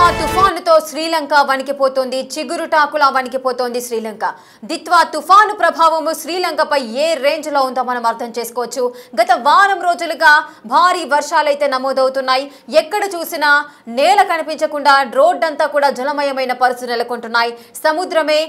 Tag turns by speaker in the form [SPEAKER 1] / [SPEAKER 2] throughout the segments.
[SPEAKER 1] దిత్వా తుఫానుతో శ్రీలంక వణికిపోతోంది. చిగురుటాకులా వణికిపోతోంది శ్రీలంక. దిత్వా తుఫాను ప్రభావము శ్రీలంకపై ఏ రేంజ్ లో ఉందో మనం అర్థం చేసుకోవచ్చు. గత వారం రోజులుగా భారీ వర్షాలైతే నమోదవుతున్నాయి. ఎక్కడ చూసినా నేల కనిపించకుండా రోడ్డంతా కూడా జలమయమైన పరిస్థితులు నెలకొంటున్నాయి. సముద్రమే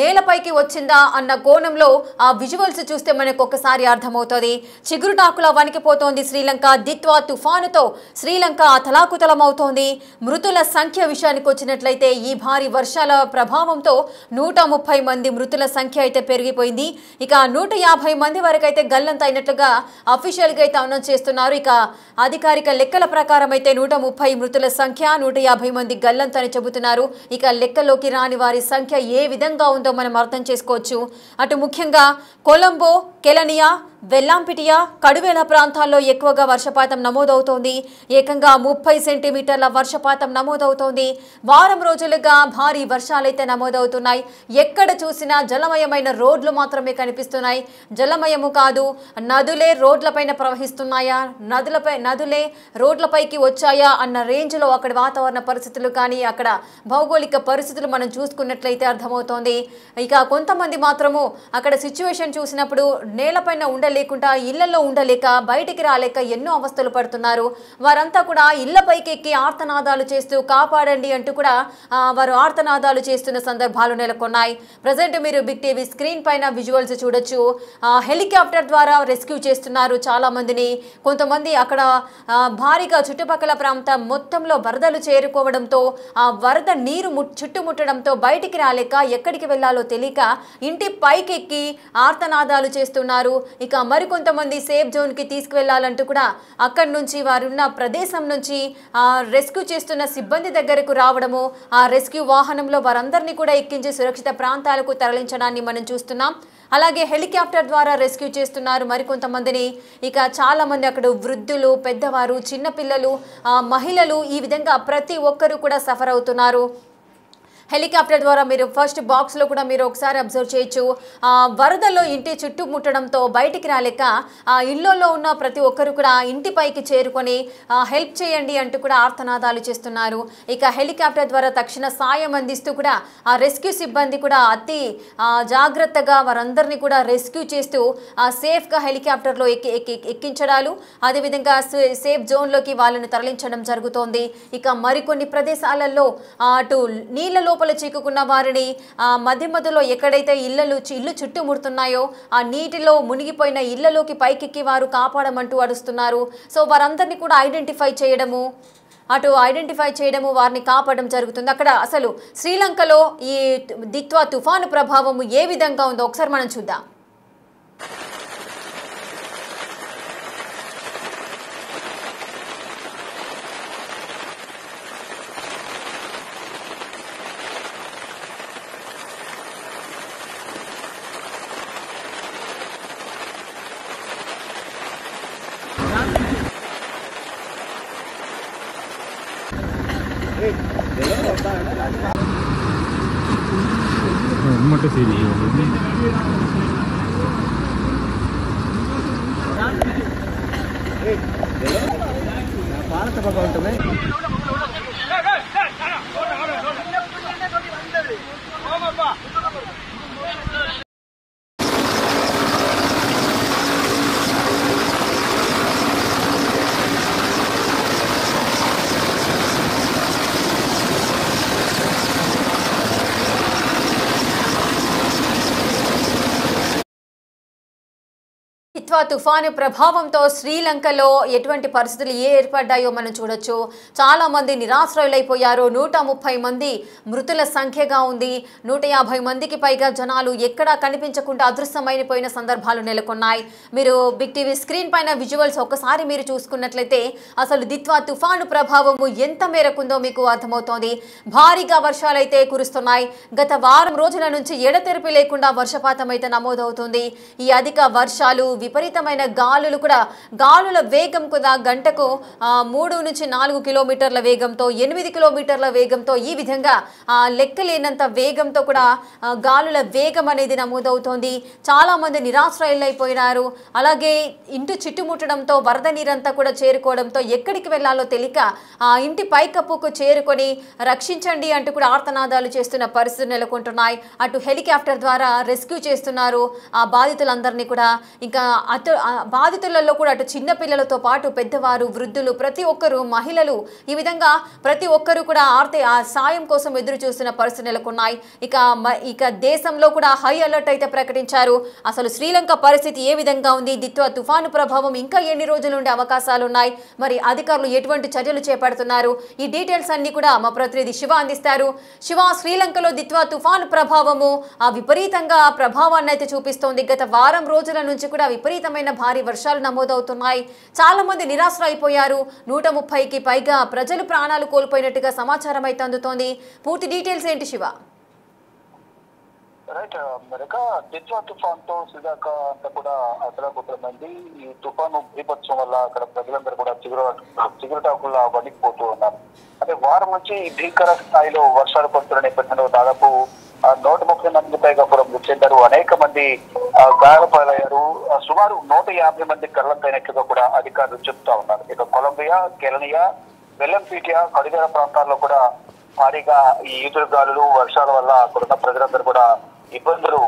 [SPEAKER 1] నేలపైకి వచ్చిందా అన్న కోణంలో ఆ విజువల్స్ చూస్తే మనకు ఒక్కసారి అర్థమవుతుంది. చిగురుటాకులా వణికిపోతోంది శ్రీలంక. దిత్వా తుఫానుతో శ్రీలంక అతలాకుతలమవుతోంది. మృతుల సంఖ్య విషయానికి వచ్చినట్లయితే ఈ భారీ వర్షాల ప్రభావంతో 130 మంది మృతుల సంఖ్య అయితే పెరిగిపోయింది. ఇక 150 మంది వరకు అయితే గల్లంత అయినట్లుగా అఫీషియల్ గా అయితే అనౌన్స్ చేస్తున్నారు. ఇక అధికారిక లెక్కల ప్రకారం అయితే 130 మృతుల సంఖ్య, 150 మంది గల్లంత అని చెబుతున్నారు. ఇక లెక్కలోకి రాని వారి సంఖ్య ఏ విధంగా ఉందో మనం అర్థం చేసుకోవచ్చు. అటు ముఖ్యంగా కొలంబో, కెలనియా, వెల్లాంపిటియా, కడువేల ప్రాంతాల్లో ఎక్కువగా వర్షపాతం నమోదవుతోంది. ఏకంగా 30 సెంటీమీటర్ల వర్షపాతం నమోదవుతోంది. వారం రోజులుగా భారీ వర్షాలైతే నమోదవుతున్నాయి. ఎక్కడ చూసినా జలమయమైన రోడ్లు మాత్రమే కనిపిస్తున్నాయి. జలమయము కాదు, నదులే రోడ్లపైన ప్రవహిస్తున్నాయా, నదులే రోడ్లపైకి వచ్చాయా అన్న రేంజ్లో అక్కడ వాతావరణ పరిస్థితులు కానీ అక్కడ భౌగోళిక పరిస్థితులు మనం చూసుకున్నట్లయితే అర్థమవుతోంది. ఇక కొంతమంది మాత్రము అక్కడ సిచ్యువేషన్ చూసినప్పుడు నేలపైన ఉండలేకుండా, ఇళ్లలో ఉండలేక, బయటికి రాలేక ఎన్నో అవస్థలు పడుతున్నారు. వారంతా కూడా ఇళ్లపైకి ఎక్కి ఆర్తనాదాలు చేస్తూ కాపాడండి అంటూ కూడా వారు ఆర్తనాదాలు చేస్తున్న సందర్భాలు నెలకొన్నాయి. ప్రజెంట్ మీరు బిగ్ టీవీ స్క్రీన్ పైన విజువల్స్ చూడొచ్చు. హెలికాప్టర్ ద్వారా రెస్క్యూ చేస్తున్నారు చాలా మందిని. కొంతమంది అక్కడ భారీగా చుట్టుపక్కల ప్రాంతం మొత్తంలో వరదలు చేరుకోవడంతో ఆ వరద నీరు చుట్టుముట్టడంతో బయటికి రాలేక, ఎక్కడికి వెళ్లాలో తెలియక ఇంటి పైకి ఎక్కి ఆర్తనాదాలు చేస్తున్నారు. ఇక మరికొంతమంది సేఫ్ జోన్ కి తీసుకువెళ్లాలంటూ కూడా అక్కడి నుంచి వారున్న ప్రదేశం నుంచి రెస్క్యూ చేస్తున్న సిబ్బంది దగ్గరకు రావడము, ఆ రెస్క్యూ వాహనంలో వారందరినీ కూడా ఎక్కించి సురక్షిత ప్రాంతాలకు తరలించడాన్ని మనం చూస్తున్నాం. అలాగే హెలికాప్టర్ ద్వారా రెస్క్యూ చేస్తున్నారు మరికొంతమందిని. ఇక చాలా మంది అక్కడ వృద్ధులు, పెద్దవారు, చిన్నపిల్లలు, మహిళలు, ఈ విధంగా ప్రతి ఒక్కరూ కూడా సఫర్ అవుతున్నారు. హెలికాప్టర్ ద్వారా మీరు ఫస్ట్ బాక్స్లో కూడా మీరు ఒకసారి అబ్జర్వ్ చేయొచ్చు. వరదల్లో ఇంటి చుట్టూ ముట్టడంతో బయటికి రాలేక ఇళ్లలో ఉన్న ప్రతి ఒక్కరు కూడా ఇంటిపైకి చేరుకొని హెల్ప్ చేయండి అంటూ కూడా ఆర్తనాదాలు చేస్తున్నారు. ఇక హెలికాప్టర్ ద్వారా తక్షణ సాయం అందిస్తూ కూడా ఆ రెస్క్యూ సిబ్బంది కూడా అతి జాగ్రత్తగా వారందరినీ కూడా రెస్క్యూ చేస్తూ సేఫ్గా హెలికాప్టర్లో ఎక్కించడాలు, అదేవిధంగా సేఫ్ జోన్లోకి వాళ్ళని తరలించడం జరుగుతోంది. ఇక మరికొన్ని ప్రదేశాలలో అటు నీళ్ళ లోపల చిక్కుకున్న వారిని మధ్యలో ఎక్కడైతే ఇల్లు చుట్టుముడుతున్నాయో ఆ నీటిలో మునిగిపోయిన ఇళ్లలోకి పైకెక్కి వారు కాపాడమంటూ అడుస్తున్నారు. సో వారందరినీ కూడా ఐడెంటిఫై చేయడము, వారిని కాపాడడం జరుగుతుంది. అక్కడ అసలు శ్రీలంకలో ఈ దిత్వా తుఫాను ప్రభావము ఏ విధంగా ఉందో ఒకసారి మనం చూద్దాం. దిత్వా తుఫాను ప్రభావంతో శ్రీలంకలో ఎటువంటి పరిస్థితులు ఏర్పడ్డాయో మనం చూడొచ్చు. చాలా మంది నిరాశ్రయులైపోయారు. 130 మంది మృతుల సంఖ్యగా ఉంది. 150 మందికి పైగా జనాలు ఎక్కడా కనిపించకుండా అదృశ్యమైపోయిన సందర్భాలు నెలకొన్నాయి. మీరు బిగ్ టీవీ స్క్రీన్ పైన విజువల్స్ ఒక్కసారి మీరు చూసుకున్నట్లయితే అసలు దిత్వా తుఫాను ప్రభావము ఎంత మేరకుందో మీకు అర్థమవుతోంది. భారీగా వర్షాలైతే కురుస్తున్నాయి. గత వారం రోజుల నుంచి ఎడతెరిపి లేకుండా వర్షపాతం అయితే నమోదవుతుంది. ఈ అధిక వర్షాలు విపరీతమైన గాలుల వేగం కూడా గంటకు 3 నుంచి 4 కిలోమీటర్ల వేగంతో 8 కిలోమీటర్ల వేగంతో ఈ విధంగా లెక్కలేనంత వేగంతో కూడా గాలుల వేగం అనేది నమోదవుతోంది. చాలా మంది నిరాశ్రయులైపోయినారు. అలాగే ఇంటి చుట్టుముట్టడంతో వరద నీరంతా కూడా చేరుకోవడంతో ఎక్కడికి వెళ్లాలో తెలియక ఇంటి పైకప్పుకు చేరుకొని రక్షించండి అంటూ కూడా ఆర్తనాదాలు చేస్తున్న పరిస్థితులు నెలకొంటున్నాయి. అటు హెలికాప్టర్ ద్వారా రెస్క్యూ చేస్తున్నారు ఆ బాధితులందరినీ కూడా. ఇంకా బాధితులలో కూడా అటు చిన్న పిల్లలతో పాటు పెద్దవారు, వృద్ధులు, ప్రతి ఒక్కరు, మహిళలు, ఈ విధంగా ప్రతి ఒక్కరు కూడా ఆ సాయం కోసం ఎదురు చూస్తున్న పరిస్థితులు నెలకొన్నాయి. ఇక దేశంలో కూడా హై అలర్ట్ అయితే ప్రకటించారు. అసలు శ్రీలంక పరిస్థితి ఏ విధంగా ఉంది, దిత్వా తుఫాను ప్రభావం ఇంకా ఎన్ని రోజులు ఉండే అవకాశాలు ఉన్నాయి, మరి అధికారులు ఎటువంటి చర్యలు చేపడుతున్నారు, ఈ డీటెయిల్స్ అన్ని కూడా మా ప్రతినిధి శివ అందిస్తారు. శివ, శ్రీలంకలో దిత్వా తుఫాను ప్రభావము విపరీతంగా ప్రభావాన్ని అయితే చూపిస్తోంది. గత వారం రోజుల నుంచి కూడా విపరీతమైన భారీ వర్షాలు నమోదవుతున్నాయి. చాలా మంది నిరాశ అయిపోయారు. 130కి పైగా ప్రజలు ప్రాణాలు కోల్పోయినట్టుగా సమాచారం అయితే అందుతోంది. పూర్తి డీటెయిల్స్ ఏంటి శివ?
[SPEAKER 2] రైట్ మరొక దిత్వా తుఫాన్ తో శ్రీలంక అంతా కూడా అసలకుతమైంది. ఈ తుఫాను బీభత్సం వల్ల అక్కడ ప్రజలందరూ కూడా చిగురుటాకుల్లా వణికిపోతూ ఉన్నారు. అంటే వారం నుంచి భీకర స్థాయిలో వర్షాలు పడుతున్న నేపథ్యంలో దాదాపు 130 మందికి పైగా కూడా మృతి చెందారు. అనేక మంది గాయపాలయ్యారు. సుమారు 150 మంది కళ్ళంతైనట్లుగా కూడా అధికారులు చెప్తా ఉన్నారు. ఇక కొలంబియా, కెలనియా, వెల్లంపీటియా, కడిగర ప్రాంతాల్లో కూడా భారీగా ఈ ఈదురుగాలులు వర్షాల వల్ల అక్కడున్న ప్రజలందరూ కూడా ఇబ్బందులు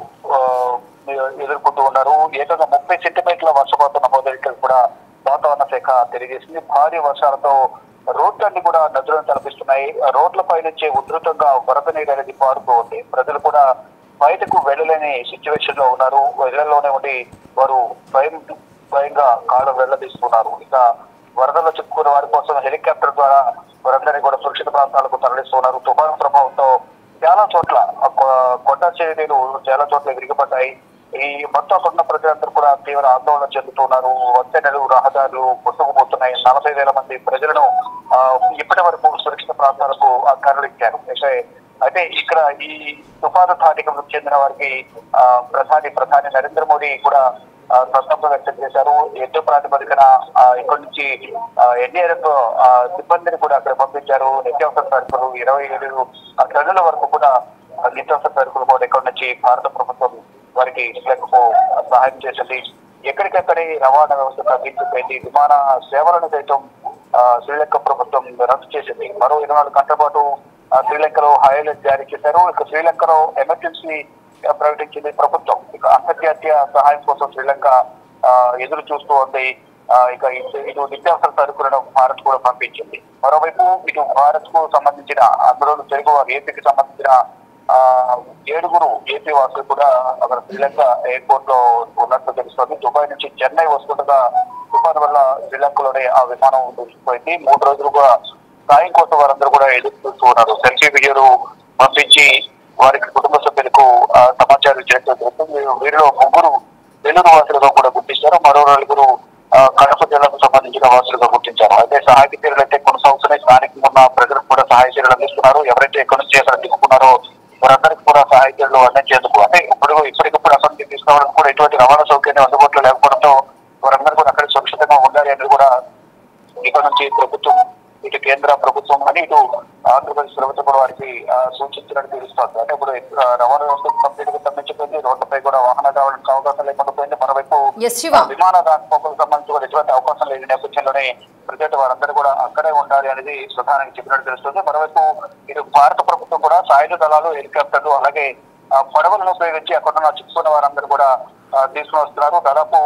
[SPEAKER 2] ఎదుర్కొంటూ ఉన్నారు. ఏకంగా 30 సెంటీమీటర్ల వర్షపాతం నమోదైనట్లు కూడా వాతావరణ శాఖ తెలియజేసింది. భారీ వర్షాలతో రోడ్లన్నీ కూడా నదులను తలపిస్తున్నాయి. రోడ్లపై నుంచే ఉధృతంగా వరద నీరు అనేది పారుతూ ఉంది. ప్రజలు కూడా బయటకు వెళ్ళలేని సిచ్యువేషన్ లో ఉన్నారు. ఇళ్లలోనే ఉండి వారు భయంగా కాలం వెళ్లదీస్తున్నారు. ఇక వరదల్లో చిక్కుకున్న వారి కోసం హెలికాప్టర్ ద్వారా వారందరినీ కూడా సురక్షిత ప్రాంతాలకు తరలిస్తున్నారు. తుఫాను ప్రభావంతో చాలా చోట్ల కొండ చర్యలు చాలా చోట్ల విరిగిపడ్డాయి. ఈ మొత్తం ఉన్న ప్రజలందరూ కూడా తీవ్ర ఆందోళన చెందుతున్నారు. వంతెనలు, రహదారులు కొట్టుకుపోతున్నాయి. 40,000 మంది ప్రజలను ఇప్పటి వరకు సురక్షిత ప్రాంతాలకు తరలించారు. అయితే ఇక్కడ ఈ తుఫాను ధాటికి మృతి చెందిన వారికి ప్రధాని నరేంద్ర మోడీ కూడా సంతాపం వ్యక్తం చేశారు. యుద్ధ ప్రాతిపదికన ఇక్కడి నుంచి ఎన్డీఆర్ఎఫ్ సిబ్బందిని కూడా అక్కడ పంపించారు. నిత్యావసర సరుకులు 27 టన్నుల వరకు కూడా నిత్యావసర సరుకులు కూడా ఇక్కడి నుంచి భారత ప్రభుత్వం వారికి సహాయం చేసింది. ఎక్కడికక్కడే రవాణా వ్యవస్థ తగ్గించిపోయింది. విమాన సేవలను సైతం శ్రీలంక ప్రభుత్వం రద్దు చేసింది. మరో 24 గంటల పాటు శ్రీలంకలో హై అలర్ట్ జారీ చేశారు. ఇక శ్రీలంకలో ఎమర్జెన్సీ ప్రకటించింది ప్రభుత్వం. ఇక అంతర్జాతీయ సహాయం కోసం శ్రీలంక ఎదురు చూస్తూ ఉంది. ఇక ఇటు నిత్యావసర సరుకులను భారత్ కూడా పంపించింది. మరోవైపు ఇటు భారత్ కు సంబంధించిన అందులో తెలుగు ఏపీకి సంబంధించిన 7 ఏపీ వాసులు కూడా అక్కడ శ్రీలంక ఎయిర్పోర్ట్ లో ఉన్నట్లు తెలుస్తోంది. దుబాయ్ నుంచి చెన్నై వస్తుండగా తుఫాను వల్ల శ్రీలంకలోనే ఆ విమానం దూసుకుపోయింది. 3 రోజులుగా సాయం కోసం వారందరూ కూడా ఎదురు చూస్తూ ఉన్నారు. సెల్ఫీ వీడియోలు పంపించి వారికి కుటుంబ సభ్యులకు సమాచారం ఇచ్చినట్టు జరుగుతుంది. వీరిలో 3 నెల్లూరు వాసులుగా కూడా గుర్తించారు. మరో 4 కడప జిల్లాకు సంబంధించిన వాసులుగా గుర్తించారు. అయితే సహాయక చర్యలు అయితే కొనసాగుతున్నాయి. స్థానికంగా ఉన్న ప్రజలకు కూడా సహాయ చర్యలు అందిస్తున్నారు. ఎవరైతే ఎక్కడి నుంచి అక్కడ దిక్కున్నారో వారందరికీ కూడా సహాయ చర్యలు అందించేందుకు అంటే ఇప్పటికప్పుడు అక్కడి నుంచి తీసుకోవడానికి కూడా ఎటువంటి రవాణా సౌకర్యం అందుబాటులో లేకపోవడంతో వారందరూ కూడా అక్కడ సురక్షితంగా ఉండాలి అనేది కూడా ఇక్కడ నుంచి ప్రభుత్వం, ఇటు కేంద్ర ప్రభుత్వం అని ఇటు ఆంధ్రప్రదేశ్ ప్రభుత్వం కూడా వారికి సూచించినట్టు తెలుస్తోంది. అంటే ఇప్పుడు రవాణా వ్యవస్థకు కంప్లీట్ గా స్తంభించిపోయింది. రోడ్లపై కూడా వాహనాలు రావడానికి అవకాశం లేకుండా పోయింది. మరోవైపు విమాన రాకపోకలకు సంబంధించి కూడా ఎటువంటి అవకాశం లేని నేపథ్యంలోనే ప్రజలు వారందరూ కూడా అక్కడే ఉండాలి అనేది ప్రధానికి చెప్పినట్టు తెలుస్తుంది. మరోవైపు ఇటు భారత ప్రభుత్వం కూడా సాయుధ దళాలు, హెలికాప్టర్లు అలాగే పడవలను ఉపయోగించి అక్కడ చిక్కుకున్న వారందరూ కూడా తీసుకుని వస్తున్నారు. దాదాపు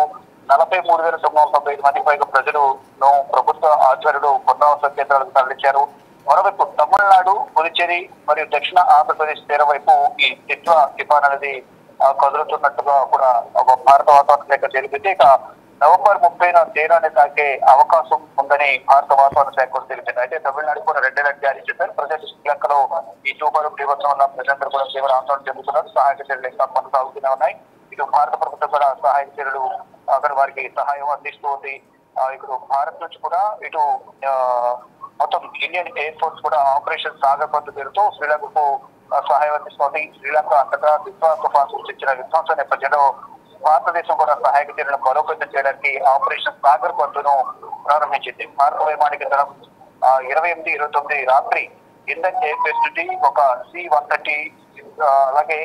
[SPEAKER 2] 43,995 మంది పైగా ప్రజలను ప్రభుత్వ ఆధ్వర్యంలో పునరావాస కేంద్రాలకు తరలించారు. మరోవైపు తమిళనాడు, పుదుచ్చేరి మరియు దక్షిణ ఆంధ్రప్రదేశ్ తీర వైపు ఈ దిత్వా తుఫాన్ అనేది కదులుతున్నట్టుగా కూడా భారత వాతావరణ శాఖ తెలిపింది. ఇక నవంబర్ 30న తీరాన్ని తాకే అవకాశం ఉందని భారత వాతావరణ శాఖ కూడా తెలిపింది. అయితే తమిళనాడు కూడా రెడ్ అలర్ట్ జారీ చేశారు. ప్రజలు శ్రీలంకలో ఈ తుఫాను తీవ్రత్వం వల్ల ప్రజలందరూ కూడా తీవ్ర ఆందోళన చెందుతున్నారు. సహాయక చర్యలు ఇంకా కొనసాగుతూనే ఉన్నాయి. ఇటు భారత ప్రభుత్వం కూడా సహాయక చర్యలు అక్కడ వారికి సహాయం అందిస్తూ ఉంది. ఇప్పుడు భారత్ నుంచి కూడా ఇటు మొత్తం ఇండియన్ ఎయిర్ ఫోర్స్ కూడా ఆపరేషన్ సాగర్ పద్ధతి పేరుతో శ్రీలంకకు సహాయం అందిస్తోంది. శ్రీలంక అంతటా దిత్వా తుఫాన్ సృష్టించిన విధ్వంస నేపథ్యంలో భారతదేశం కూడా సహాయక చర్యలను బలోపేతం చేయడానికి ఆపరేషన్ సాగర్ పంతును ప్రారంభించింది. భారత వైమానిక దళం 28, 29 రాత్రి ఇంధన్ ఎయిర్బేస్ నుండి ఒక C-130 అలాగే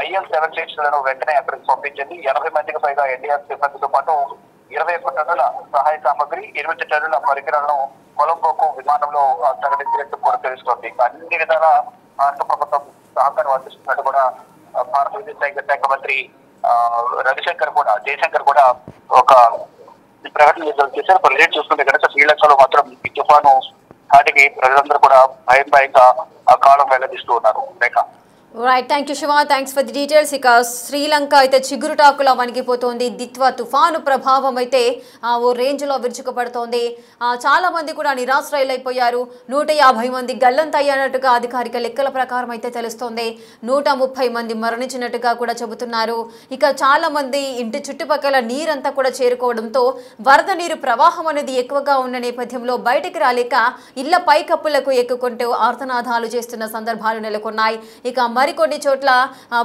[SPEAKER 2] IL-76 లను వెంటనే అక్కడికి పంపించింది. 80 మందికి పైగా ఎన్డీఆర్ సిబ్బందితో పాటు 21 టన్నుల సహాయ సామగ్రి, 8 టన్నుల పరికరాలను కొలంబోకు విమానంలో తరలించినట్టు కూడా తెలుస్తోంది. అన్ని విధాల భారత ప్రభుత్వం సహకారం అందిస్తున్నట్టు కూడా భారత విదేశాంగ శాఖ మంత్రి జయశంకర్ కూడా ఒక ప్రకటన చేశారు. ప్రజెంట్ చూసుకుంటే కనుక శ్రీలంకలో మాత్రం ఈ తుఫాను వాటికి ప్రజలందరూ కూడా భయంగా ఆ కాలం వెల్లడిస్తూ ఉన్నారు. Rekha
[SPEAKER 1] right, thank you Shiva, thanks for the details. ఇక శ్రీలంక అయితే చిగురుటాకులా వణికిపోతోంది. దిత్వా తుఫాను ప్రభావం అయితే ఓ రేంజ్లో విరుచుకుపడుతోంది. చాలా మంది కూడా నిరాశ్రయులైపోయారు. 150 మంది గల్లంతయ్యానట్టుగా అధికారిక లెక్కల ప్రకారం అయితే తెలుస్తోంది. 130 మంది మరణించినట్టుగా కూడా చెబుతున్నారు. ఇక చాలా మంది ఇంటి చుట్టుపక్కల నీరంతా కూడా చేరుకోవడంతో వరద నీరు ప్రవాహం అనేది ఎక్కువగా ఉన్న నేపథ్యంలో బయటికి రాలేక ఇళ్ల పైకప్పులకు ఎక్కుకుంటూ ఆర్తనాదాలు చేస్తున్న సందర్భాలు నెలకొన్నాయి. ఇక మరికొన్ని చోట్ల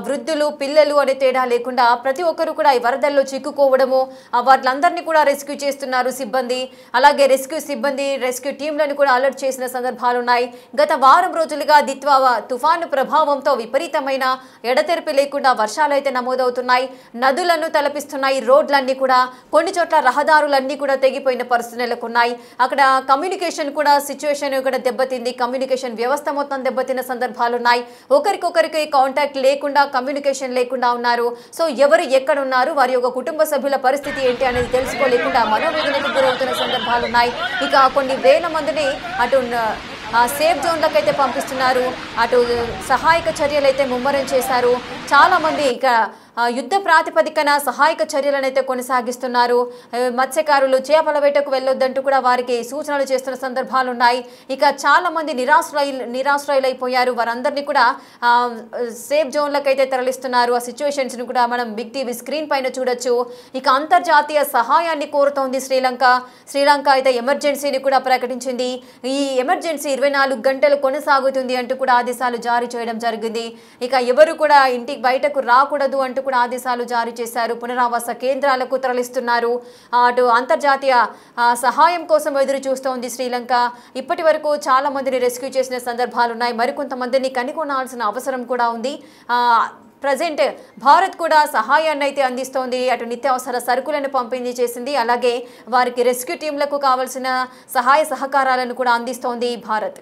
[SPEAKER 1] వృద్ధులు, పిల్లలు అనే తేడా లేకుండా ప్రతి ఒక్కరు కూడా ఈ వరదల్లో చిక్కుకోవడము, వాటిలందరినీ కూడా రెస్క్యూ చేస్తున్నారు సిబ్బంది. అలాగే రెస్క్యూ టీంలను కూడా అలర్ట్ చేసిన సందర్భాలు ఉన్నాయి. గత వారం రోజులుగా దిత్వా తుఫాను ప్రభావంతో విపరీతమైన ఎడతెరిపి లేకుండా వర్షాలు అయితే నమోదవుతున్నాయి. నదులను తలపిస్తున్నాయి. రోడ్లన్నీ కూడా, కొన్ని చోట్ల రహదారులన్నీ కూడా తెగిపోయిన పరిస్థితులు నెలకొన్నాయి. అక్కడ కమ్యూనికేషన్ కూడా సిచ్యువేషన్ కూడా దెబ్బతింది. కమ్యూనికేషన్ వ్యవస్థ మొత్తం దెబ్బతిన్న సందర్భాలు ఉన్నాయి. ఒకరికి కాంటాక్ట్ లేకుండా, కమ్యూనికేషన్ లేకుండా ఉన్నారు. సో ఎవరు ఎక్కడ ఉన్నారు, వారి యొక్క కుటుంబ సభ్యుల పరిస్థితి ఏంటి అనేది తెలుసుకోలేకుండా మనోవేదనకు గురవుతున్న సందర్భాలు ఉన్నాయి. ఇక కొన్ని వేల మందిని అటు సేఫ్ జోన్లకు అయితే పంపిస్తున్నారు. అటు సహాయక చర్యలు అయితే ముమ్మరం చేశారు. చాలా మంది ఇక యుద్ధ ప్రాతిపదికన సహాయక చర్యలను అయితే కొనసాగిస్తున్నారు. మత్స్యకారులు చేపల వేటకు వెళ్ళొద్దంటూ కూడా వారికి సూచనలు చేస్తున్న సందర్భాలు ఉన్నాయి. ఇక చాలా మంది నిరాశ్రయులైపోయారు. వారందరినీ కూడా సేఫ్ జోన్లకు అయితే తరలిస్తున్నారు. ఆ సిచ్యువేషన్స్ ని కూడా మనం బిగ్ టీవీ స్క్రీన్ పైన చూడొచ్చు. ఇక అంతర్జాతీయ సహాయాన్ని కోరుతోంది శ్రీలంక అయితే ఎమర్జెన్సీని కూడా ప్రకటించింది. ఈ ఎమర్జెన్సీ 24 గంటలు కొనసాగుతుంది అంటూ కూడా ఆదేశాలు జారీ చేయడం జరిగింది. ఇక ఎవరు కూడా ఇంటికి బయటకు రాకూడదు అంటూ కూడా ఆదేశాలు జారీ చేశారు. పునరావాస కేంద్రాలకు తరలిస్తున్నారు. అటు అంతర్జాతీయ సహాయం కోసం ఎదురు చూస్తోంది శ్రీలంక. ఇప్పటి వరకు చాలా మందిని రెస్క్యూ చేసిన సందర్భాలు ఉన్నాయి. మరికొంతమందిని కనుగొనాల్సిన అవసరం కూడా ఉంది. ప్రజెంట్ భారత్ కూడా సహాయాన్ని అయితే అందిస్తోంది. అటు నిత్యావసర సరుకులను పంపిణీ చేసింది. అలాగే వారికి రెస్క్యూ టీంలకు కావాల్సిన సహాయ సహకారాలను కూడా అందిస్తోంది భారత్.